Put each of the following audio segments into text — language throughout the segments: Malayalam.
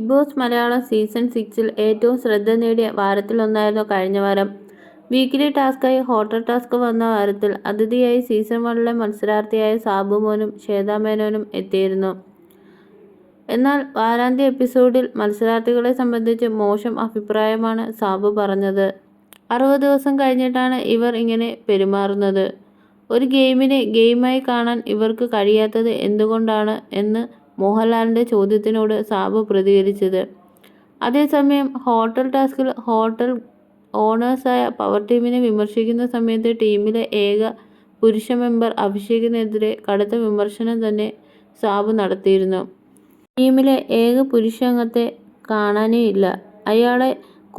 ബിഗ് ബോസ് മലയാളം സീസൺ 6-ൽ ഏറ്റവും ശ്രദ്ധ നേടിയ വാരത്തിലൊന്നായിരുന്നു കഴിഞ്ഞ വാരം. വീക്കിലി ടാസ്കായി ഹോട്ടൽ ടാസ്ക് വന്ന വാരത്തിൽ അതിഥിയായി സീസൺ 1-ലെ മത്സരാർത്ഥിയായ സാബു മോനും ശ്വേതാ മേനോനും എത്തിയിരുന്നു. എന്നാൽ വാരാന്ത്യ എപ്പിസോഡിൽ മത്സരാർത്ഥികളെ സംബന്ധിച്ച് മോശം അഭിപ്രായമാണ് സാബു പറഞ്ഞത്. 60 ദിവസം കഴിഞ്ഞിട്ടാണ് ഇവർ ഇങ്ങനെ പെരുമാറുന്നത്. ഒരു ഗെയിമിനെ ഗെയിമായി കാണാൻ ഇവർക്ക് കഴിയാത്തത് എന്തുകൊണ്ടാണ് എന്ന് മോഹൻലാലിന്റെ ചോദ്യത്തിനോട് സാബു പ്രതികരിച്ചത്. അതേസമയം ഹോട്ടൽ ടാസ്കിൽ ഹോട്ടൽ ഓണേഴ്സായ പവർ ടീമിനെ വിമർശിക്കുന്ന സമയത്ത് ടീമിലെ ഏക പുരുഷ മെമ്പർ അഭിഷേകിനെതിരെ കടുത്ത വിമർശനം തന്നെ സാബു നടത്തിയിരുന്നു. ടീമിലെ ഏക പുരുഷ അംഗത്തെ കാണാനേയില്ല, അയാളെ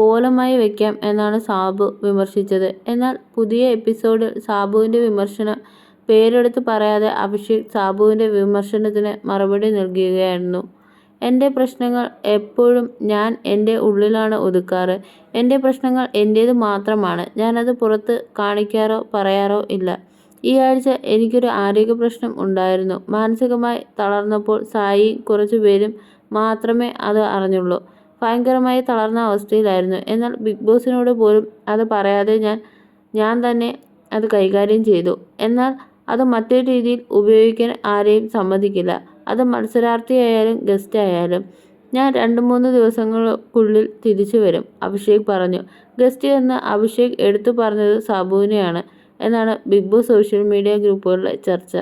കോലമായി വയ്ക്കാം എന്നാണ് സാബു വിമർശിച്ചത്. എന്നാൽ പുതിയ എപ്പിസോഡിൽ സാബുവിന്റെ വിമർശനം പേരെടുത്ത് പറയാതെ അഭിഷേക് സാബുവിന്റെ വിമർശനത്തിന് മറുപടി നൽകുകയായിരുന്നു. എൻ്റെ പ്രശ്നങ്ങൾ എപ്പോഴും ഞാൻ എൻ്റെ ഉള്ളിലാണ് ഒതുക്കാറ്. എൻ്റെ പ്രശ്നങ്ങൾ എൻ്റേത് മാത്രമാണ്. ഞാനത് പുറത്ത് കാണിക്കാറോ പറയാറോ ഇല്ല. ഈ ആഴ്ച എനിക്കൊരു ആരോഗ്യ പ്രശ്നം ഉണ്ടായിരുന്നു. മാനസികമായി തളർന്നപ്പോൾ സായിയും കുറച്ചു പേരും മാത്രമേ അത് അറിഞ്ഞുള്ളൂ. ഭയങ്കരമായി തളർന്ന അവസ്ഥയിലായിരുന്നു. എന്നാൽ ബിഗ് ബോസിനോട് പോലും അത് പറയാതെ ഞാൻ തന്നെ അത് കൈകാര്യം ചെയ്തു. എന്നാൽ അത് മറ്റൊരു രീതിയിൽ ഉപയോഗിക്കാൻ ആരെയും സമ്മതിക്കില്ല. അത് മത്സരാർത്ഥിയായാലും ഗസ്റ്റ് ആയാലും. ഞാൻ 2-3 ദിവസങ്ങൾക്കുള്ളിൽ തിരിച്ചു വരും, അഭിഷേക് പറഞ്ഞു. ഗസ്റ്റ് എന്ന് അഭിഷേക് എടുത്തു പറഞ്ഞത് സാബുവിനെയാണ് എന്നാണ് ബിഗ് ബോസ് സോഷ്യൽ മീഡിയ ഗ്രൂപ്പുകളിലെ ചർച്ച.